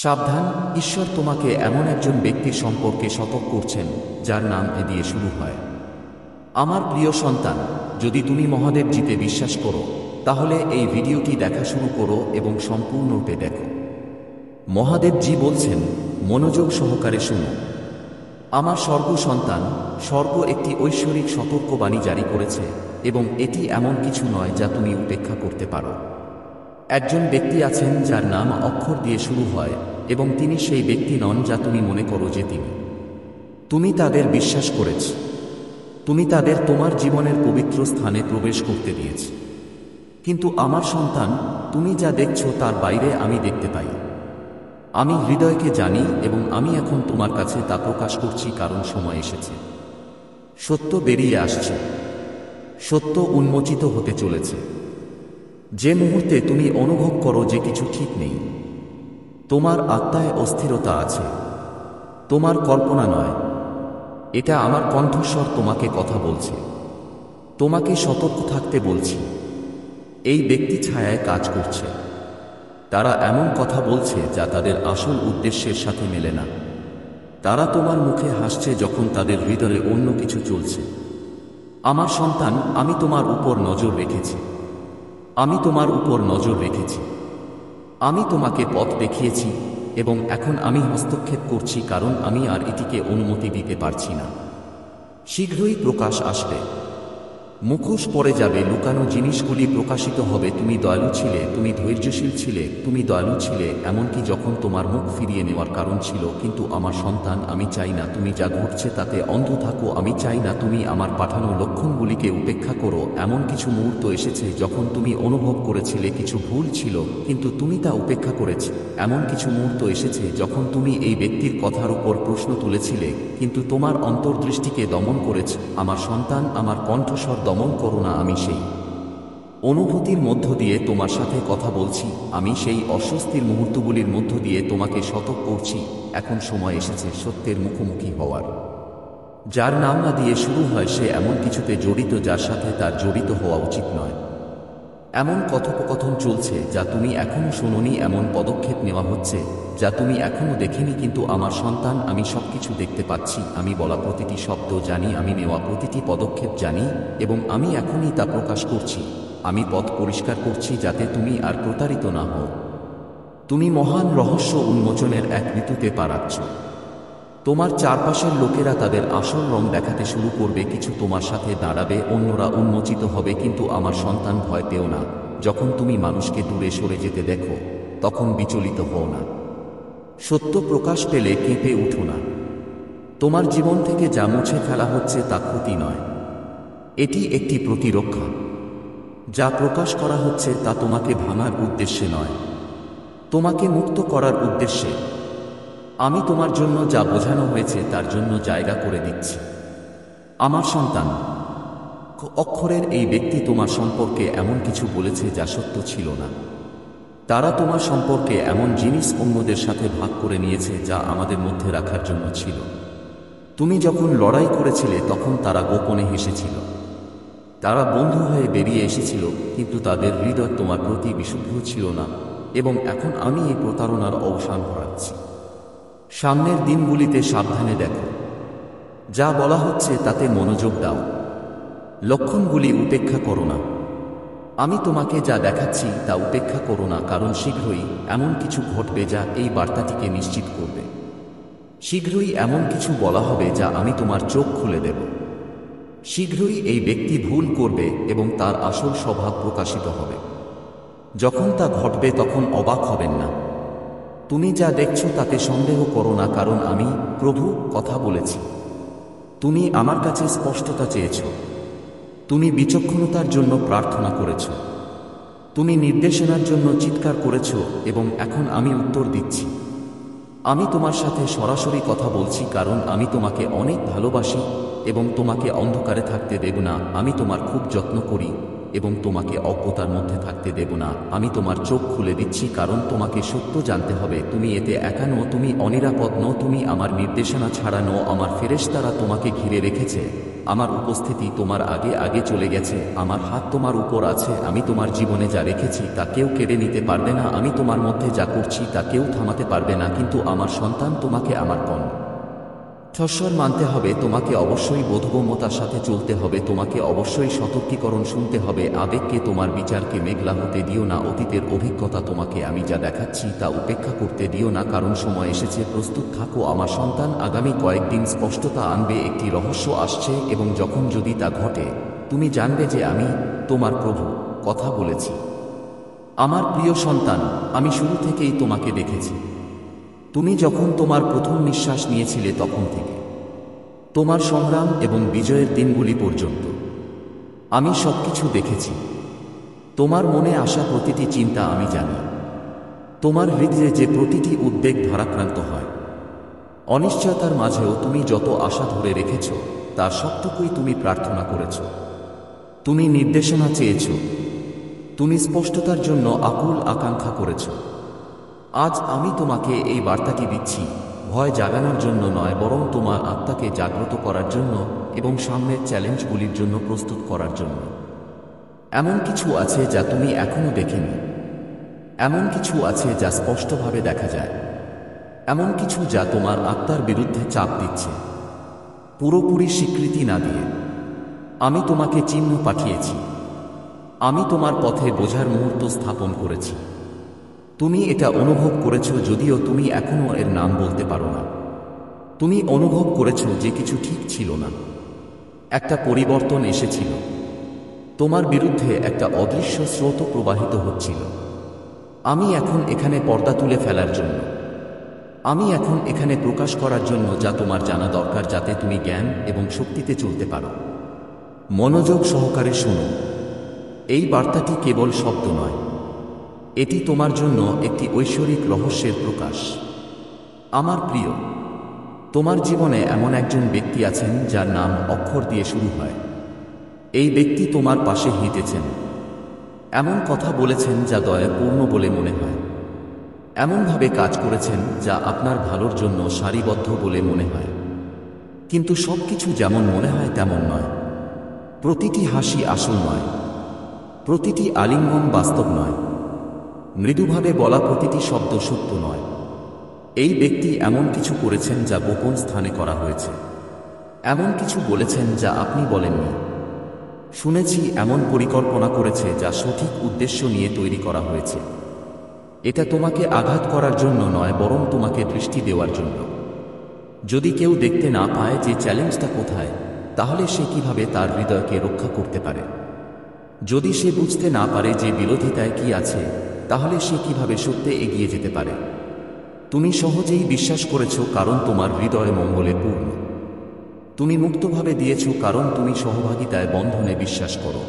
সাবধান, ঈশ্বর তোমাকে এমন একজন ব্যক্তির সম্পর্কে সতর্ক করছেন যার নাম এ দিয়ে শুরু হয়। আমার প্রিয় সন্তান, যদি তুমি মহাদেব জিতে বিশ্বাস করো তাহলে এই ভিডিওটি দেখা শুরু করো এবং সম্পূর্ণরূপে দেখো। মহাদেব জি বলছেন, মনোযোগ সহকারে শুনো। আমার স্বর্গ সন্তান, স্বর্গ একটি ঐশ্বরিক সতর্কবাণী জারি করেছে এবং এটি এমন কিছু নয় যা তুমি উপেক্ষা করতে পারো। একজন ব্যক্তি আছেন যার নাম অক্ষর দিয়ে শুরু হয় এবং তিনি সেই ব্যক্তি নন যা তুমি মনে করো যে তিনি। তুমি তাদের বিশ্বাস করেছ, তুমি তাদের তোমার জীবনের পবিত্র স্থানে প্রবেশ করতে দিয়েছ, কিন্তু আমার সন্তান, তুমি যা দেখছো তার বাইরে আমি দেখতে পাই। আমি হৃদয়কে জানি এবং আমি এখন তোমার কাছে তা প্রকাশ করছি, কারণ সময় এসেছে। সত্য বেরিয়ে আসছে, সত্য উন্মোচিত হতে চলেছে। যে মুহূর্তে তুমি অনুভব করো যে কিছু ঠিক নেই, তোমার আত্মায় অস্থিরতা আছে, তোমার কল্পনা নয়, এটা আমার কণ্ঠস্বর তোমাকে কথা বলছে, তোমাকে সতর্ক থাকতে বলছি। এই ব্যক্তি ছায়ায় কাজ করছে, তারা এমন কথা বলছে যা তাদের আসল উদ্দেশ্যের সাথে মেলে না। তারা তোমার মুখে হাসছে যখন তাদের হৃদয়ে অন্য কিছু চলছে। আমার সন্তান, আমি তোমার উপর নজর রেখেছি, আমি তোমার উপর নজর রেখেছি। আমি তোমাকে পথ দেখিয়েছি এবং এখন আমি হস্তক্ষেপ করছি, কারণ আমি আর এটিকে অনুমতি দিতে পারছি না। শীঘ্রই প্রকাশ আসবে, মুখোশ পড়ে যাবে, লুকানো জিনিসগুলি প্রকাশিত হবে। তুমি দয়ালু ছিলে, তুমি ধৈর্যশীল ছিলে, তুমি দয়ালু ছিলে, এমনকি যখন তোমার মুখ ফিরিয়ে নেওয়ার কারণ ছিল। কিন্তু আমার সন্তান, আমি চাই না তুমি যা ঘটছে তাতে অন্ধ থাকো। আমি চাই না তুমি আমার পাঠানো লক্ষণগুলিকে উপেক্ষা করো। এমন কিছু মুহূর্ত এসেছে যখন তুমি অনুভব করেছিলে কিছু ভুল ছিল, কিন্তু তুমি তা উপেক্ষা করেছ। এমন কিছু মুহূর্ত এসেছে যখন তুমি এই ব্যক্তির কথার উপর প্রশ্ন তুলেছিলে, কিন্তু তোমার অন্তর্দৃষ্টিকে দমন করেছ। আমার সন্তান, আমার কণ্ঠস্বর দমন করো না। আমি সেই অনুভূতির মধ্য দিয়ে তোমার সাথে কথা বলছি, আমি সেই অস্বস্তির মুহূর্তগুলির মধ্য দিয়ে তোমাকে সতর্ক করছি। এখন সময় এসেছে সত্যের মুখোমুখি হওয়ার। যার নাম না দিয়ে শুরু হয় সে এমন কিছুতে জড়িত যার সাথে তার জড়িত হওয়া উচিত নয়। এমন কথোপকথন চলছে যা তুমি এখনো শোনোনি, এমন পদক্ষেপ নেওয়া হচ্ছে যা তুমি এখনো দেখেনি। কিন্তু আমার সন্তান, আমি সবকিছু দেখতে পাচ্ছি, আমি বলা প্রতিটি শব্দ জানি, আমি নেওয়া প্রতিটি পদক্ষেপ জানি এবং আমি এখনই তা প্রকাশ করছি। আমি পথ পরিষ্কার করছি যাতে তুমি আর প্রতারিত না হও। তুমি মহান রহস্য উন্মোচনের এক ঋতুতে পা রাখছ। তোমার চারপাশের লোকেরা তাদের আসল রং দেখাতে শুরু করবে, কিছু তোমার সাথে দাঁড়াবে, অন্যরা উন্মোচিত হবে। কিন্তু আমার সন্তান, ভয় পেও না। যখন তুমি মানুষকে দূরে সরে যেতে দেখো তখন বিচলিত হও না। সত্য প্রকাশ পেলে কেঁপে উঠো না। তোমার জীবন থেকে যা মুছে ফেলা হচ্ছে তা ক্ষতি নয়, এটি একটি প্রতিরক্ষা। যা প্রকাশ করা হচ্ছে তা তোমাকে ভাঙার উদ্দেশ্যে নয়, তোমাকে মুক্ত করার উদ্দেশ্যে। আমি তোমার জন্য যা বোঝানো হয়েছে তার জন্য জায়গা করে দিচ্ছি। আমার সন্তান, অক্ষরের এই ব্যক্তি তোমার সম্পর্কে এমন কিছু বলেছে যা সত্য ছিল না। তারা তোমার সম্পর্কে এমন জিনিস অন্যদের সাথে ভাগ করে নিয়েছে যা আমাদের মধ্যে রাখার জন্য ছিল। তুমি যখন লড়াই করেছিলে তখন তারা গোপনে হেসেছিল, তারা বন্ধু হয়ে বেরিয়ে এসেছিল, কিন্তু তাদের হৃদয় তোমার প্রতি বিশুদ্ধ ছিল না। এবং এখন আমি এই প্রতারণার অবসান ঘটাচ্ছি। সামনের দিনগুলিতে সাবধানে দেখো, যা বলা হচ্ছে তাতে মনোযোগ দাও, লক্ষণগুলি উপেক্ষা করো না। আমি তোমাকে যা দেখাচ্ছি তা উপেক্ষা করো না, কারণ শীঘ্রই এমন কিছু ঘটবে যা এই বার্তাটিকে নিশ্চিত করবে। শীঘ্রই এমন কিছু বলা হবে যা আমি তোমার চোখ খুলে দেব। শীঘ্রই এই ব্যক্তি ভুল করবে এবং তার আসল স্বভাব প্রকাশিত হবে। যখন তা ঘটবে তখন অবাক হবেন না। তুমি যা দেখছো তাতে সন্দেহ করো না, কারণ আমি প্রভু কথা বলেছি। তুমি আমার কাছে স্পষ্টতা চেয়েছ, তুমি বিচক্ষণতার জন্য প্রার্থনা করেছ, তুমি নির্দেশনার জন্য চিৎকার করেছ এবং এখন আমি উত্তর দিচ্ছি। আমি তোমার সাথে সরাসরি কথা বলছি, কারণ আমি তোমাকে অনেক ভালোবাসি এবং তোমাকে অন্ধকারে থাকতে দেব না। আমি তোমার খুব যত্ন করি এবং তোমাকে অজ্ঞতার মধ্যে থাকতে দেব না। আমি তোমার চোখ খুলে দিচ্ছি, কারণ তোমাকে সত্য জানতে হবে। তুমি এতে একা নও, তুমি অনিরাপদ নও, তুমি আমার নির্দেশনা ছাড়া নও। আমার ফেরেশতারা তোমাকে ঘিরে রেখেছে, আমার উপস্থিতি তোমার আগে আগে চলে গেছে, আমার হাত তোমার উপর আছে। আমি তোমার জীবনে যা রেখেছি তা কেউ কেড়ে নিতে পারবে না, আমি তোমার মধ্যে যা করছি তা কেউ থামাতে পারবে না। কিন্তু আমার সন্তান, তোমাকে আমার কণ্ঠস্বর মানতে হবে, তোমাকে অবশ্যই বোধগম্যতার সাথে চলতে হবে, তোমাকে অবশ্যই সতর্কীকরণ শুনতে হবে। আবেগকে, তোমার বিচারকে মেঘলা হতে দিও না। অতীতের অভিজ্ঞতা, তোমাকে আমি যা দেখাচ্ছি তা উপেক্ষা করতে দিও না, কারণ সময় এসেছে। প্রস্তুত থাকো আমার সন্তান, আগামী কয়েকদিন স্পষ্টতা আনবে। একটি রহস্য আসছে, এবং যখন যদি তা ঘটে, তুমি জানবে যে আমি তোমার প্রভু কথা বলেছি। আমার প্রিয় সন্তান, আমি শুরু থেকেই তোমাকে দেখেছি। তুমি যখন তোমার প্রথম নিঃশ্বাস নিয়েছিলে তখন থেকে তোমার সংগ্রাম এবং বিজয়ের দিনগুলি পর্যন্ত আমি সবকিছু দেখেছি। তোমার মনে আসা প্রতিটি চিন্তা আমি জানি। তোমার হৃদয়ে যে প্রতিটি উদ্বেগ ভারাক্রান্ত হয়। অনিশ্চয়তার মাঝেও তুমি যত আশা ধরে রেখেছ, তার সবটুকুই তুমি প্রার্থনা করেছ। তুমি নির্দেশনা চেয়েছ, তুমি স্পষ্টতার জন্য আকুল আকাঙ্ক্ষা করেছ। আজ আমি তোমাকে এই বার্তাটি দিচ্ছি, ভয় জাগানোর জন্য নয়, বরং তোমার আত্মাকে জাগ্রত করার জন্য এবং সামনের চ্যালেঞ্জগুলির জন্য প্রস্তুত করার জন্য। এমন কিছু আছে যা তুমি এখনো দেখেনি, এমন কিছু আছে যা স্পষ্টভাবে দেখা যায়, এমন কিছু যা তোমার আত্মার বিরুদ্ধে চাপ দিচ্ছে। পুরোপুরি স্বীকৃতি না দিয়ে আমি তোমাকে চিহ্ন পাঠিয়েছি। আমি তোমার পথে বোঝার মুহূর্ত স্থাপন করেছি। তুমি এটা অনুভব করেছ, যদিও তুমি এখনো এর নাম বলতে পারো না। তুমি অনুভব করেছ যে কিছু ঠিক ছিল না, একটা পরিবর্তন এসেছিল। তোমার বিরুদ্ধে একটা অদৃশ্য স্রোত প্রবাহিত হচ্ছিল। আমি এখন এখানে পর্দা তুলে ফেলার জন্য, আমি এখন এখানে প্রকাশ করার জন্য যা তোমার জানা দরকার, যাতে তুমি জ্ঞান এবং শক্তিতে চলতে পারো। মনোযোগ সহকারে শোনো, এই বার্তাটি কেবল শব্দ নয়, এটি তোমার জন্য একটি ঐশ্বরিক রহস্যের প্রকাশ। আমার প্রিয়, তোমার জীবনে এমন একজন ব্যক্তি আছেন যার নাম অক্ষর দিয়ে শুরু হয়। এই ব্যক্তি তোমার পাশে হেঁটেছেন, এমন কথা বলেছেন যা দয়াপূর্ণ বলে মনে হয়, এমনভাবে কাজ করেছেন যা আপনার ভালোর জন্য সারিবদ্ধ বলে মনে হয়। কিন্তু সবকিছু যেমন মনে হয় তেমন নয়। প্রতিটি হাসি আসল নয়, প্রতিটি আলিঙ্গন বাস্তব নয়, মৃদুভাবে বলা প্রতিটি শব্দ সত্য নয়। এই ব্যক্তি এমন কিছু করেছেন যা গোপন স্থানে করা হয়েছে, এমন কিছু বলেছেন যা আপনি বলেননি। শুনেছি এমন পরিকল্পনা করেছে যা সঠিক উদ্দেশ্য নিয়ে তৈরি করা হয়েছে। এটা তোমাকে আঘাত করার জন্য নয়, বরং তোমাকে দৃষ্টি দেওয়ার জন্য। যদি কেউ দেখতে না পায় যে চ্যালেঞ্জটা কোথায়, তাহলে সে কিভাবে তার হৃদয়কে রক্ষা করতে পারে? যদি সে বুঝতে না পারে যে বিরোধিতায় কি আছে, তাহলে সে কিভাবে সত্যে এগিয়ে যেতে পারে? তুমি সহজেই বিশ্বাস করেছ কারণ তোমার হৃদয় মঙ্গলে পূর্ণ। তুমি মুক্তভাবে দিয়েছ কারণ তুমি সহভাগিতায় বন্ধনে বিশ্বাস করো,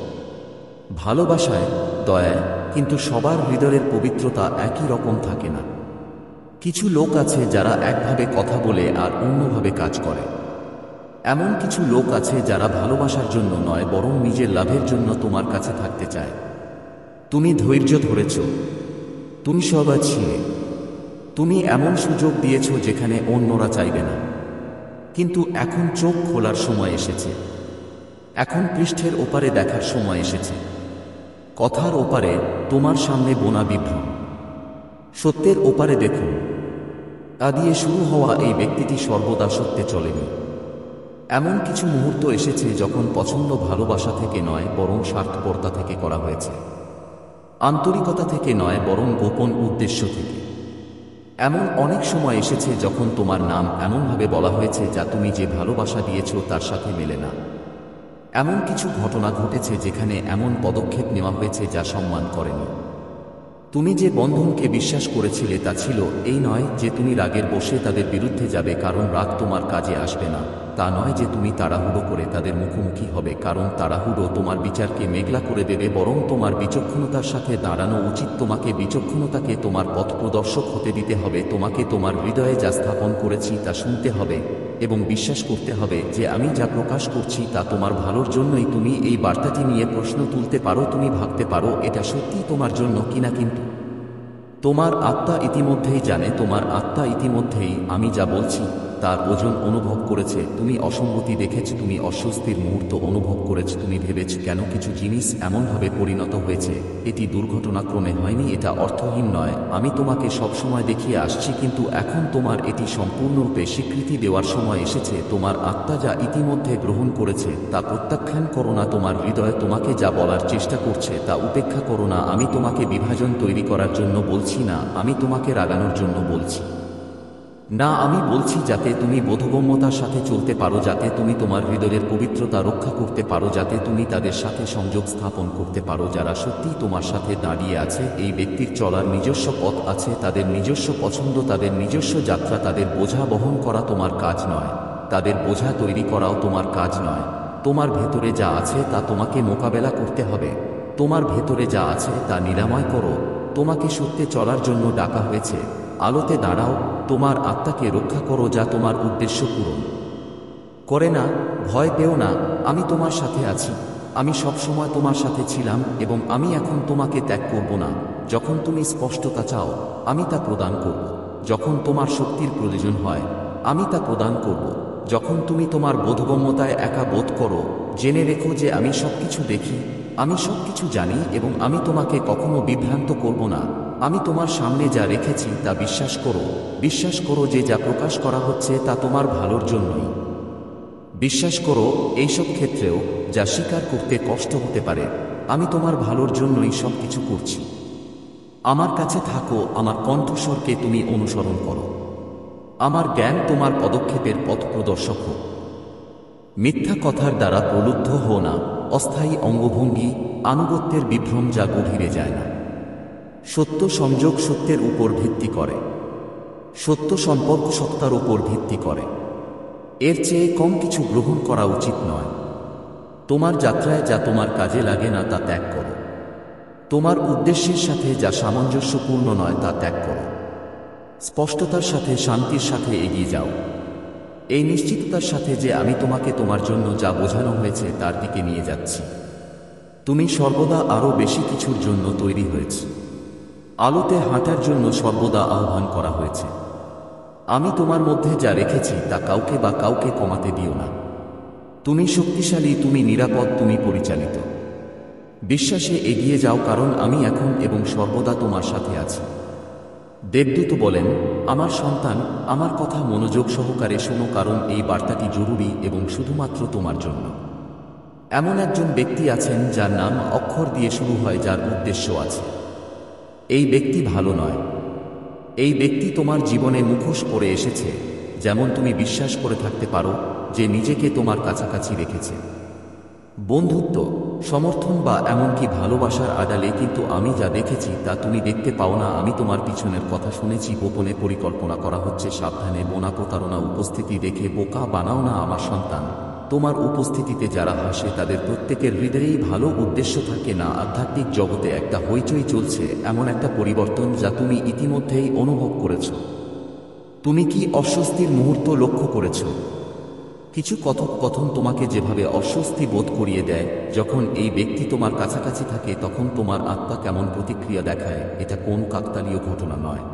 ভালোবাসায়, দয়ায়। কিন্তু সবার হৃদয়ের পবিত্রতা একই রকম থাকে না। কিছু লোক আছে যারা একভাবে কথা বলে আর অন্যভাবে কাজ করে। এমন কিছু লোক আছে যারা ভালোবাসার জন্য নয়, বরং নিজের লাভের জন্য তোমার কাছে থাকতে চায়। তুমি ধৈর্য ধরেছ, তুমি সবাই ছিলে, তুমি এমন সুযোগ দিয়েছ যেখানে অন্যরা চাইবে না। কিন্তু এখন চোখ খোলার সময় এসেছে, এখন পৃষ্ঠের ওপারে দেখার সময় এসেছে। কথার ওপারে তোমার সামনে বোনা বিভ্রম, সত্যের ওপারে দেখুন। তা দিয়ে শুরু হওয়া এই ব্যক্তিটি সর্বদা সত্যে চলেনি। এমন কিছু মুহূর্ত এসেছে যখন পছন্দ ভালোবাসা থেকে নয়, বরং স্বার্থপরতা থেকে করা হয়েছে। আন্তরিকতা থেকে নয়, বরং গোপন উদ্দেশ্য থেকে। এমন অনেক সময় এসেছে যখন তোমার নাম এমনভাবে বলা হয়েছে যা তুমি যে ভালোবাসা দিয়েছ তার সাথে মেলে না। এমন কিছু ঘটনা ঘটেছে যেখানে এমন পদক্ষেপ নেওয়া হয়েছে যা সম্মান করেনি। তুমি যে বন্ধনকে বিশ্বাস করেছিলে তা ছিল এই নয় যে তুমি রাগের বশে তাদের বিরুদ্ধে যাবে কারণ রাগ তোমার কাজে আসবে না। তা নয় যে তুমি তাড়াহুড়ো করে তাদের মুখোমুখি হবে কারণ তাড়াহুড়ো তোমার বিচারকে মেঘলা করে দেবে, বরং তোমার বিচক্ষণতার সাথে দাঁড়ানো উচিত। তোমাকে বিচক্ষণতাকে তোমার পথ প্রদর্শক হতে দিতে হবে। তোমাকে তোমার হৃদয়ে যা স্থাপন করেছি তা শুনতে হবে, এবং বিশ্বাস করতে হবে যে আমি যা প্রকাশ করছি তা তোমার ভালোর জন্যই। তুমি এই বার্তাটি নিয়ে প্রশ্ন তুলতে পারো, তুমি ভাবতে পারো এটা সত্যি তোমার জন্য কিনা, কিন্তু তোমার আত্মা ইতিমধ্যেই জানে, তোমার আত্মা ইতিমধ্যেই আমি যা বলছি তার ওজন অনুভব করেছে। তুমি অসঙ্গতি দেখেছ, তুমি অস্বস্তির মুহূর্ত অনুভব করেছ, তুমি ভেবেছ কেন কিছু জিনিস এমনভাবে পরিণত হয়েছে। এটি দুর্ঘটনাক্রমে হয়নি, এটা অর্থহীন নয়। আমি তোমাকে সবসময় দেখিয়ে আসছি, কিন্তু এখন তোমার এটি সম্পূর্ণরূপে স্বীকৃতি দেওয়ার সময় এসেছে। তোমার আত্মা যা ইতিমধ্যে গ্রহণ করেছে তা প্রত্যাখ্যান করো না। তোমার হৃদয় তোমাকে যা বলার চেষ্টা করছে তা উপেক্ষা করো না। আমি তোমাকে বিভাজন তৈরি করার জন্য বলছি না, আমি তোমাকে রাগানোর জন্য বলছি না। আমি বলছি যাতে তুমি বোধগম্যতার সাথে চলতে পারো, যাতে তুমি তোমার হৃদয়ের পবিত্রতা রক্ষা করতে পারো, যাতে তুমি তাদের সাথে সংযোগ স্থাপন করতে পারো যারা সত্যিই তোমার সাথে দাঁড়িয়ে আছে। এই ব্যক্তির চলার নিজস্ব পথ আছে, তাদের নিজস্ব পছন্দ, তাদের নিজস্ব যাত্রা। তাদের বোঝা বহন করা তোমার কাজ নয়, তাদের বোঝা তৈরি করাও তোমার কাজ নয়। তোমার ভেতরে যা আছে তা তোমাকে মোকাবেলা করতে হবে। তোমার ভেতরে যা আছে তা নিরাময় করো। তোমাকে সত্যে চলার জন্য ডাকা হয়েছে। আলোতে দাঁড়াও, তোমার আত্মাকে রক্ষা করো যা তোমার উদ্দেশ্য পূরণ করে না। ভয় পেও না, আমি তোমার সাথে আছি। আমি সবসময় তোমার সাথে ছিলাম এবং আমি এখন তোমাকে ত্যাগ করব না। যখন তুমি স্পষ্টতা চাও আমি তা প্রদান করব। যখন তোমার শক্তির প্রয়োজন হয় আমি তা প্রদান করব। যখন তুমি তোমার বোধগম্যতায় একা বোধ করো, জেনে রেখো যে আমি সবকিছু দেখি, আমি সবকিছু জানি এবং আমি তোমাকে কখনো বিভ্রান্ত করব না। আমি তোমার সামনে যা রেখেছি তা বিশ্বাস করো। বিশ্বাস করো যে যা প্রকাশ করা হচ্ছে তা তোমার ভালোর জন্যই। বিশ্বাস করো এইসব ক্ষেত্রেও যা স্বীকার করতে কষ্ট হতে পারে, আমি তোমার ভালোর জন্যই সব কিছু করছি। আমার কাছে থাকো, আমার কণ্ঠস্বরকে তুমি অনুসরণ করো। আমার জ্ঞান তোমার পদক্ষেপের পথ প্রদর্শক হোক। মিথ্যা কথার দ্বারা প্রলুব্ধ হো না। অস্থায়ী অঙ্গভঙ্গি, আনুগত্যের বিভ্রম যা গভীরে যায় না। সত্য সংযোগ সত্যের উপর ভিত্তি করে। সত্য সম্পর্ক সত্তার উপর ভিত্তি করে। এর চেয়ে কম কিছু গ্রহণ করা উচিত নয়। তোমার যাত্রায় যা তোমার কাজে লাগে না তা ত্যাগ করো। তোমার উদ্দেশ্যের সাথে যা সামঞ্জস্যপূর্ণ নয় তা ত্যাগ করো। স্পষ্টতার সাথে, শান্তির সাথে এগিয়ে যাও। এই নিশ্চিততার সাথে যে আমি তোমাকে তোমার জন্য যা বোঝানো হয়েছে তার দিকে নিয়ে যাচ্ছি। তুমি সর্বদা আরও বেশি কিছুর জন্য তৈরি হয়েছে। আলোতে হাঁটার জন্য সর্বদা আহ্বান করা হয়েছে। আমি তোমার মধ্যে যা রেখেছি তা কাউকে বা কাউকে কমাতে দিও না। তুমি শক্তিশালী, তুমি নিরাপদ, তুমি পরিচালিত। বিশ্বাসে এগিয়ে যাও, কারণ আমি এখন এবং সর্বদা তোমার সাথে আছি। দেবদূত বলেন, আমার সন্তান, আমার কথা মনোযোগ সহকারে শোনো, কারণ এই বার্তাটি জরুরি এবং শুধুমাত্র তোমার জন্য। এমন একজন ব্যক্তি আছেন যার নাম অক্ষর দিয়ে শুরু হয়, যার উদ্দেশ্য আছে। এই ব্যক্তি ভালো নয়। এই ব্যক্তি তোমার জীবনে মুখোশ পরে এসেছে, যেমন তুমি বিশ্বাস করে থাকতে পারো যে নিজেকে তোমার কাছাকাছি রেখেছে। বন্ধুত্ব, সমর্থন বা এমনকি ভালোবাসার আড়ালে, কিন্তু আমি যা দেখেছি তা তুমি দেখতে পাও না। আমি তোমার পিছনের কথা শুনেছি। গোপনে পরিকল্পনা করা হচ্ছে, সাবধানে। বোনা প্রতারণা। উপস্থিতি দেখে বোকা বানাও না আমার সন্তান। তোমার উপস্থিতিতে যারা হাসে তাদের প্রত্যেকের হৃদয়েই ভালো উদ্দেশ্য থাকে না। আধ্যাত্মিক জগতে একটা হইচই চলছে, এমন একটা পরিবর্তন যা তুমি ইতিমধ্যেই অনুভব করেছ। তুমি কি অস্বস্তির মুহূর্ত লক্ষ্য করেছ? কিছু কথোপকথন তোমাকে যেভাবে অস্বস্তি বোধ করিয়ে দেয়, যখন এই ব্যক্তি তোমার কাছাকাছি থাকে তখন তোমার আত্মা কেমন প্রতিক্রিয়া দেখায়। এটা কোন কাকতালীয় ঘটনা নয়।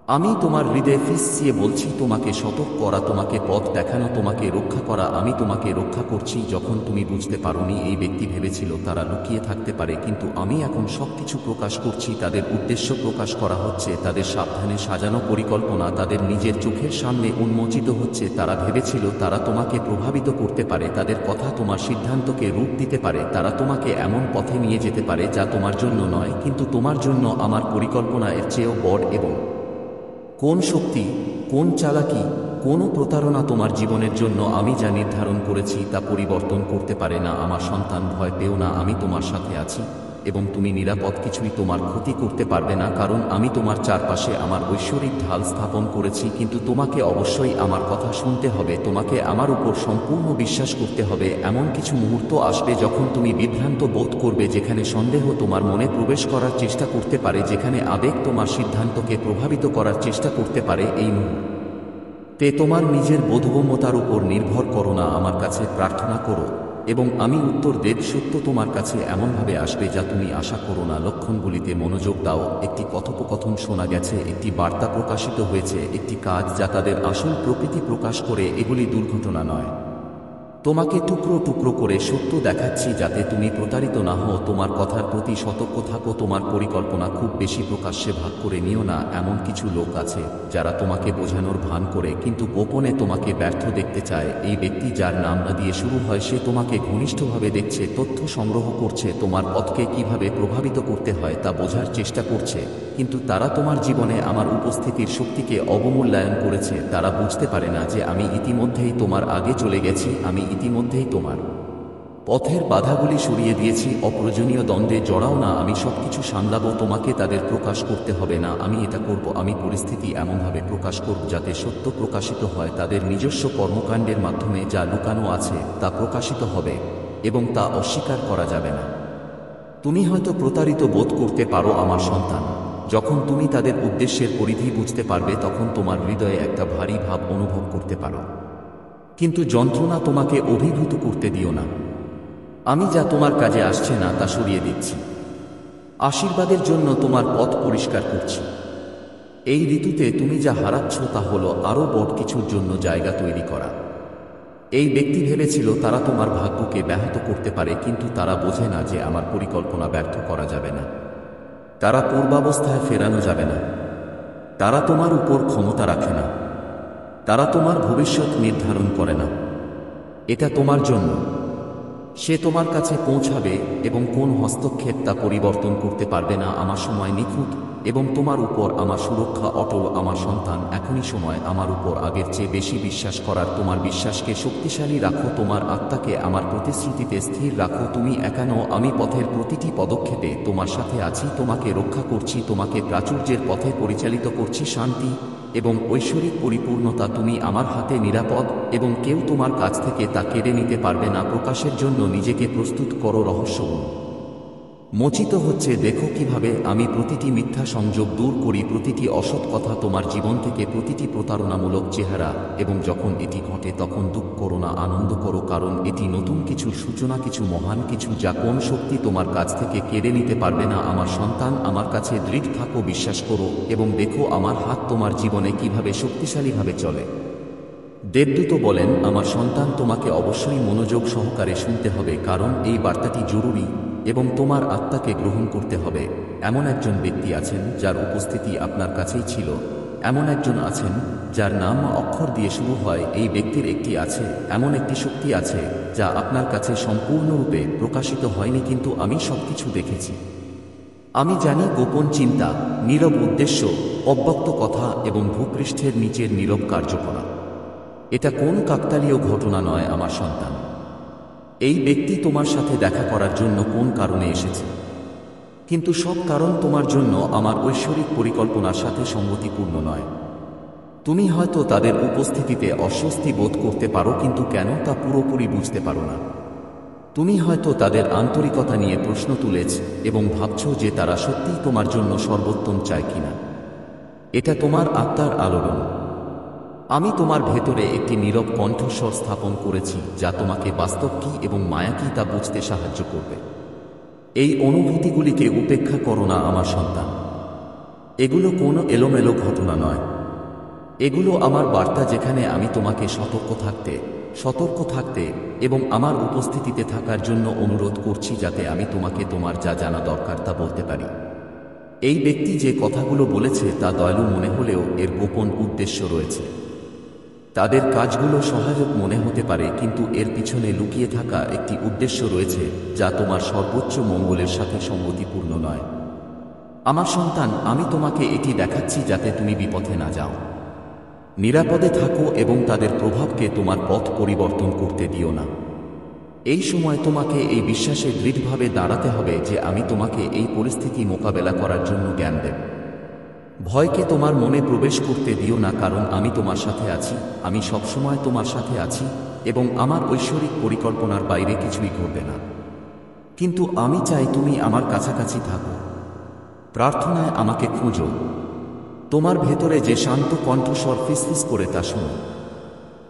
আমি তোমার হৃদয়ে ফিসিয়ে বলছি, তোমাকে সতর্ক করা, তোমাকে পথ দেখানো, তোমাকে রক্ষা করা। আমি তোমাকে রক্ষা করছি। যখন তুমি বুঝতে পারোনি এই ব্যক্তি ভেবেছিল তারা লুকিয়ে থাকতে পারে, কিন্তু আমি এখন সবকিছু প্রকাশ করছি। তাদের উদ্দেশ্য প্রকাশ করা হচ্ছে, তাদের সাবধানে সাজানো পরিকল্পনা তাদের নিজের চোখের সামনে উন্মোচিত হচ্ছে। তারা ভেবেছিল তারা তোমাকে প্রভাবিত করতে পারে, তাদের কথা তোমার সিদ্ধান্তকে রূপ দিতে পারে, তারা তোমাকে এমন পথে নিয়ে যেতে পারে যা তোমার জন্য নয়, কিন্তু তোমার জন্য আমার পরিকল্পনা এর চেয়েও বড়। এবং কোন শক্তি, কোন চালাকি, কোন প্রতারণা তোমার জীবনের জন্য আমি যা নির্ধারণ করেছি তা পরিবর্তন করতে পারে না। আমার সন্তান, ভয় পেও না, আমি তোমার সাথে আছি এবং তুমি নিরাপদ। কিছুই তোমার ক্ষতি করতে পারবে না, কারণ আমি তোমার চারপাশে আমার ঐশ্বরিক ঢাল স্থাপন করেছি। কিন্তু তোমাকে অবশ্যই আমার কথা শুনতে হবে, তোমাকে আমার উপর সম্পূর্ণ বিশ্বাস করতে হবে। এমন কিছু মুহূর্ত আসবে যখন তুমি বিভ্রান্ত বোধ করবে, যেখানে সন্দেহ তোমার মনে প্রবেশ করার চেষ্টা করতে পারে, যেখানে আবেগ তোমার সিদ্ধান্তকে প্রভাবিত করার চেষ্টা করতে পারে। এই মুহূর্তে তে তোমার নিজের বোধগম্যতার উপর নির্ভর করো না, আমার কাছে প্রার্থনা করো এবং আমি উত্তর দেব। সত্য তোমার কাছে এমনভাবে আসবে যা তুমি আশা করো না। লক্ষণগুলিতে মনোযোগ দাও। একটি কথোপকথন শোনা গেছে, একটি বার্তা প্রকাশিত হয়েছে, একটি কাজ যা তাদের আসল প্রকৃতি প্রকাশ করে। এগুলি দুর্ঘটনা নয়। তোমাকে টুকরো টুকরো করে সত্য দেখাচ্ছি যাতে তুমি প্রতারিত না হও। তোমার কথার প্রতি সতর্ক থাকো। তোমার পরিকল্পনা খুব বেশি প্রকাশ্যে ভাগ করে নিও না। এমন কিছু লোক আছে যারা তোমাকে বোঝানোর ভান করে কিন্তু গোপনে তোমাকে ব্যর্থ দেখতে চায়। এই ব্যক্তি যার নাম না দিয়ে শুরু হয় সে তোমাকে ঘনিষ্ঠভাবে দেখছে, তথ্য সংগ্রহ করছে, তোমার পথকে কিভাবে প্রভাবিত করতে হয় তা বোঝার চেষ্টা করছে। কিন্তু তারা তোমার জীবনে আমার উপস্থিতির শক্তিকে অবমূল্যায়ন করেছে। তারা বুঝতে পারে না যে আমি ইতিমধ্যেই তোমার আগে চলে গেছি। আমি ইতিমধ্যেই তোমার পথের বাধাগুলি সরিয়ে দিয়েছি। অপ্রয়োজনীয় দ্বন্দ্বে জড়াও না। আমি সবকিছু সামলাবো। তোমাকে তাদের প্রকাশ করতে হবে না। আমি এটা করব। আমি পরিস্থিতি এমনভাবে প্রকাশ করব যাতে সত্য প্রকাশিত হয়। তাদের নিজস্ব কর্মকাণ্ডের মাধ্যমে যা লুকানো আছে তা প্রকাশিত হবে এবং তা অস্বীকার করা যাবে না। তুমি হয়তো প্রতারিত বোধ করতে পারো আমার সন্তান। যখন তুমি তাদের উদ্দেশ্যের পরিধি বুঝতে পারবে তখন তোমার হৃদয়ে একটা ভারী ভাব অনুভব করতে পারো। কিন্তু যন্ত্রণা তোমাকে অভিভূত করতে দিও না। আমি যা তোমার কাজে আসছে না তা সরিয়ে দিচ্ছি। আশীর্বাদের জন্য তোমার পথ পরিষ্কার করছি। এই ঋতুতে তুমি যা হারাচ্ছ তা হলো আরও বড় কিছুর জন্য জায়গা তৈরি করা। এই ব্যক্তি ভেবেছিল তারা তোমার ভাগ্যকে ব্যাহত করতে পারে, কিন্তু তারা বোঝে না যে আমার পরিকল্পনা ব্যর্থ করা যাবে না। তারা পূর্বাবস্থায় ফেরানো যাবে না। তারা তোমার উপর ক্ষমতা রাখে না। তারা তোমার ভবিষ্যৎ নির্ধারণ করে না। এটা তোমার জন্য। সে তোমার কাছে পৌঁছাবে এবং কোন হস্তক্ষেপ তা পরিবর্তন করতে পারবে না। আমার সময় নিখুঁত এবং তোমার উপর আমার সুরক্ষা অটল। আমার সন্তান, এখনই সময় আমার উপর আগের চেয়ে বেশি বিশ্বাস করার। তোমার বিশ্বাসকে শক্তিশালী রাখো। তোমার আত্মাকে আমার প্রতিশ্রুতিতে স্থির রাখো। তুমি একা নও। আমি পথের প্রতিটি পদক্ষেপে তোমার সাথে আছি। তোমাকে রক্ষা করছি। তোমাকে প্রাচুর্যের পথে পরিচালিত করছি। শান্তি এবং ঐশ্বরিক পরিপূর্ণতা তুমি আমার হাতে নিরাপদ এবং কেউ তোমার কাছ থেকে তা কেড়ে নিতে পারবে না। প্রকাশের জন্য নিজেকে প্রস্তুত করো। রহস্য মোচিত হচ্ছে। দেখো কিভাবে আমি প্রতিটি মিথ্যা সংযোগ দূর করি, প্রতিটি অসৎ কথা তোমার জীবন থেকে, প্রতিটি প্রতারণামূলক চেহারা। এবং যখন এটি ঘটে তখন দুঃখ করো না, আনন্দ করো, কারণ এটি নতুন কিছুর সূচনা, কিছু মহান কিছু যা কোন শক্তি তোমার কাছ থেকে কেড়ে নিতে পারবে না। আমার সন্তান, আমার কাছে দৃঢ় থাকো, বিশ্বাস করো এবং দেখো আমার হাত তোমার জীবনে কিভাবে শক্তিশালীভাবে চলে। দেবদূত বলেন, আমার সন্তান, তোমাকে অবশ্যই মনোযোগ সহকারে শুনতে হবে, কারণ এই বার্তাটি জরুরি এবং তোমার আত্মাকে গ্রহণ করতে হবে। এমন একজন ব্যক্তি আছেন যার উপস্থিতি আপনার কাছেই ছিল। এমন একজন আছেন যার নাম অক্ষর দিয়ে শুরু হয়। এই ব্যক্তির একটি আছে, এমন একটি শক্তি আছে যা আপনার কাছে সম্পূর্ণরূপে প্রকাশিত হয়নি, কিন্তু আমি সবকিছু দেখেছি। আমি জানি গোপন চিন্তা, নীরব উদ্দেশ্য, অব্যক্ত কথা এবং ভূপৃষ্ঠের নিচের নীরব কার্যকলাপ। এটা কোন কাকতালীয় ঘটনা নয় আমার সন্তান। এই ব্যক্তি তোমার সাথে দেখা করার জন্য কোন কারণে এসেছে, কিন্তু সব কারণ তোমার জন্য আমার ঐশ্বরিক পরিকল্পনার সাথে সঙ্গতিপূর্ণ নয়। তুমি হয়তো তাদের উপস্থিতিতে অস্বস্তি বোধ করতে পারো, কিন্তু কেন তা পুরোপুরি বুঝতে পারো না। তুমি হয়তো তাদের আন্তরিকতা নিয়ে প্রশ্ন তুলেছ এবং ভাবছ যে তারা সত্যিই তোমার জন্য সর্বোত্তম চায় কিনা। এটা তোমার আত্মার আলোড়ন। আমি তোমার ভেতরে একটি নীরব কণ্ঠস্বর স্থাপন করেছি যা তোমাকে বাস্তব কী এবং মায়া কী তা বুঝতে সাহায্য করবে। এই অনুভূতিগুলিকে উপেক্ষা করো না আমার সন্তান। এগুলো কোনো এলোমেলো ঘটনা নয়। এগুলো আমার বার্তা, যেখানে আমি তোমাকে সতর্ক থাকতে এবং আমার উপস্থিতিতে থাকার জন্য অনুরোধ করছি, যাতে আমি তোমাকে তোমার যা জানা দরকার তা বলতে পারি। এই ব্যক্তি যে কথাগুলো বলেছে তা দয়ালু মনে হলেও এর গোপন উদ্দেশ্য রয়েছে। তাদের কাজগুলো সহায়ক মনে হতে পারে, কিন্তু এর পিছনে লুকিয়ে থাকা একটি উদ্দেশ্য রয়েছে যা তোমার সর্বোচ্চ মঙ্গলের সাথে সঙ্গতিপূর্ণ নয়। আমার সন্তান, আমি তোমাকে এটি দেখাচ্ছি যাতে তুমি বিপথে না যাও। নিরাপদে থাকো এবং তাদের প্রভাবকে তোমার পথ পরিবর্তন করতে দিও না। এই সময় তোমাকে এই বিশ্বাসে দৃঢ়ভাবে দাঁড়াতে হবে যে আমি তোমাকে এই পরিস্থিতি মোকাবেলা করার জন্য জ্ঞান দেব। ভয়কে তোমার মনে প্রবেশ করতে দিও না, কারণ আমি তোমার সাথে আছি। আমি সবসময় তোমার সাথে আছি এবং আমার ঐশ্বরিক পরিকল্পনার বাইরে কিছুই ঘটবে না। কিন্তু আমি চাই তুমি আমার কাছাকাছি থাকো। প্রার্থনায় আমাকে খুঁজো। তোমার ভেতরে যে শান্ত কণ্ঠস্বর ফিসফিস করে তা শুনো।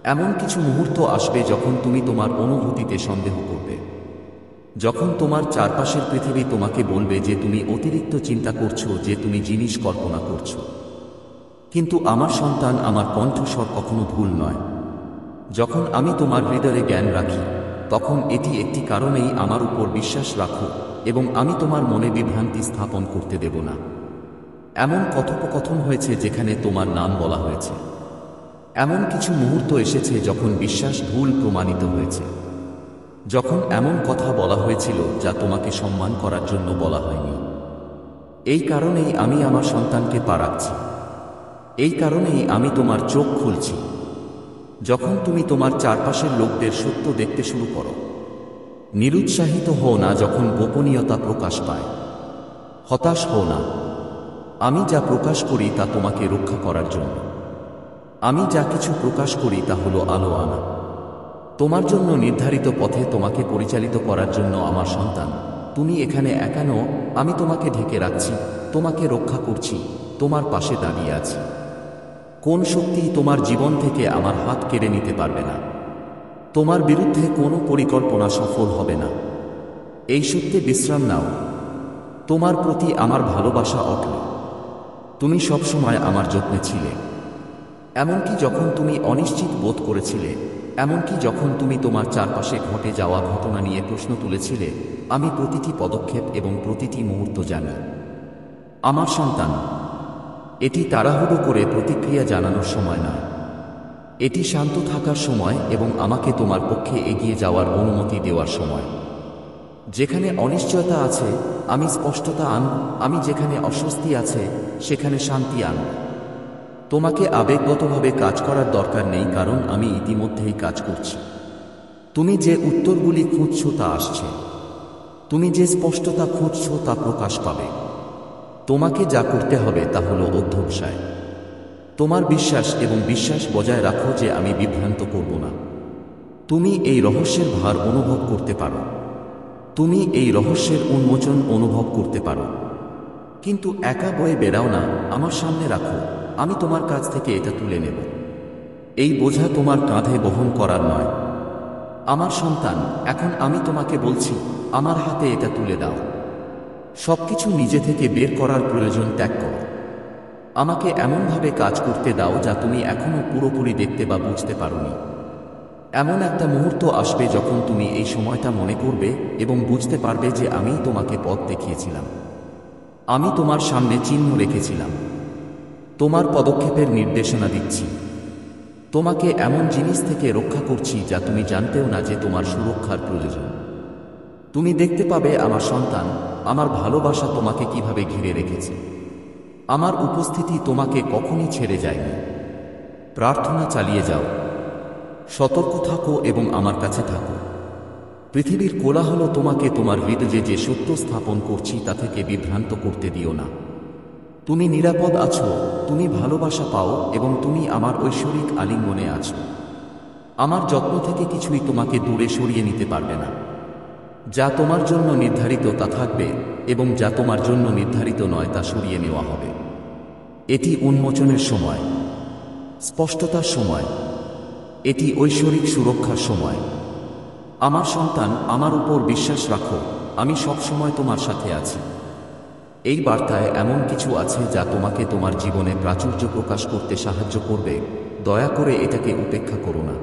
এমন কিছু মুহূর্ত আসবে যখন তুমি তোমার অনুভূতিতে সন্দেহ করবে, যখন তোমার চারপাশের পৃথিবী তোমাকে বলবে যে তুমি অতিরিক্ত চিন্তা করছো, যে তুমি জিনিস কল্পনা করছো। কিন্তু আমার সন্তান, আমার কণ্ঠস্বর কখনো ভুল নয়। যখন আমি তোমার হৃদয়ে জ্ঞান রাখি, তখন এটি একটি কারণেই আমার উপর বিশ্বাস রাখো, এবং আমি তোমার মনে বিভ্রান্তি স্থাপন করতে দেব না। এমন কথোপকথন হয়েছে যেখানে তোমার নাম বলা হয়েছে। এমন কিছু মুহূর্ত এসেছে যখন বিশ্বাস ভুল প্রমাণিত হয়েছে, যখন এমন কথা বলা হয়েছিল যা তোমাকে সম্মান করার জন্য বলা হয়নি। এই কারণেই আমি আমার সন্তানকে পা রাখছি। এই কারণেই আমি তোমার চোখ খুলছি। যখন তুমি তোমার চারপাশের লোকদের সত্য দেখতে শুরু করো, নিরুৎসাহিত হও না যখন গোপনীয়তা প্রকাশ পায়। হতাশ হও না। আমি যা প্রকাশ করি তা তোমাকে রক্ষা করার জন্য। আমি যা কিছু প্রকাশ করি তা হলো আলো আনা, তোমার জন্য নির্ধারিত পথে তোমাকে পরিচালিত করার জন্য। আমার সন্তান, তুমি এখানে একা নও। আমি তোমাকে ঢেকে রাখছি, তোমাকে রক্ষা করছি, তোমার পাশে দাঁড়িয়ে আছি। কোন শক্তি তোমার জীবন থেকে আমার হাত কেড়ে নিতে পারবে না। তোমার বিরুদ্ধে কোনো পরিকল্পনা সফল হবে না। এই সত্যে বিশ্রাম নাও। তোমার প্রতি আমার ভালোবাসা অটল। তুমি সবসময় আমার যত্নে ছিলে, এমনকি যখন তুমি অনিশ্চিত বোধ করেছিলে, এমনকি যখন তুমি তোমার চারপাশে ঘটে যাওয়া ঘটনা নিয়ে প্রশ্ন তুলেছিলে। আমি প্রতিটি পদক্ষেপ এবং প্রতিটি মুহূর্ত জানি। আমার সন্তান, এটি তাড়াহুড়ো করে প্রতিক্রিয়া জানানোর সময় নয়। এটি শান্ত থাকার সময় এবং আমাকে তোমার পক্ষে এগিয়ে যাওয়ার অনুমতি দেওয়ার সময়। যেখানে অনিশ্চয়তা আছে, আমি স্পষ্টতা আনব। আমি যেখানে অস্বস্তি আছে, সেখানে শান্তি আনব। তোমাকে আবেগগতভাবে কাজ করার দরকার নেই, কারণ আমি ইতিমধ্যেই কাজ করছি। তুমি যে উত্তরগুলি খুঁজছ তা আসছে। তুমি যে স্পষ্টতা খুঁজছ তা প্রকাশ পাবে। তোমাকে যা করতে হবে তা হলো অধ্যবসায়। তোমার বিশ্বাস এবং বিশ্বাস বজায় রাখো যে আমি বিভ্রান্ত করব না। তুমি এই রহস্যের ভার অনুভব করতে পারো। তুমি এই রহস্যের উন্মোচন অনুভব করতে পারো। কিন্তু একা বয়ে বেড়াও না, আমার সামনে রাখো। আমি তোমার কাছ থেকে এটা তুলে নেব। এই বোঝা তোমার কাঁধে বহন করার নয়। আমার সন্তান, এখন আমি তোমাকে বলছি, আমার হাতে এটা তুলে দাও। সবকিছু নিজে থেকে বের করার প্রয়োজন ত্যাগ করো। আমাকে এমনভাবে কাজ করতে দাও যা তুমি এখনো পুরোপুরি দেখতে বা বুঝতে পারোনি। এমন একটা মুহূর্ত আসবে যখন তুমি এই সময়টা মনে করবে এবং বুঝতে পারবে যে আমি তোমাকে পথ দেখিয়েছিলাম। আমি তোমার সামনে চিহ্ন রেখেছিলাম। তোমার পদক্ষেপের নির্দেশনা দিচ্ছি। তোমাকে এমন জিনিস থেকে রক্ষা করছি যা তুমি জানতেও না যে তোমার সুরক্ষার প্রয়োজন। তুমি দেখতে পাবে আমার সন্তান, আমার ভালোবাসা তোমাকে কিভাবে ঘিরে রেখেছে। আমার উপস্থিতি তোমাকে কখনই ছেড়ে যায়নি। প্রার্থনা চালিয়ে যাও, সতর্ক থাকো এবং আমার কাছে থাকো। পৃথিবীর কোলাহল তোমাকে তোমার হৃদয়ে যে সত্য স্থাপন করছি তা থেকে বিভ্রান্ত করতে দিও না। তুমি নিরাপদ আছো, তুমি ভালোবাসা পাও এবং তুমি আমার ঐশ্বরিক আলিঙ্গনে আছো। আমার যত্ন থেকে কিছুই তোমাকে দূরে সরিয়ে নিতে পারবে না। যা তোমার জন্য নির্ধারিত তা থাকবে, এবং যা তোমার জন্য নির্ধারিত নয় তা সরিয়ে নেওয়া হবে। এটি উন্মোচনের সময়, স্পষ্টতার সময়। এটি ঐশ্বরিক সুরক্ষার সময়। আমার সন্তান, আমার উপর বিশ্বাস রাখো। আমি সবসময় তোমার সাথে আছি। এই বার্তায় এমন কিছু আছে যা তোমাকে তোমার জীবনে প্রাচুর্য প্রকাশ করতে সাহায্য করবে। দয়া করে এটাকে উপেক্ষা করো না।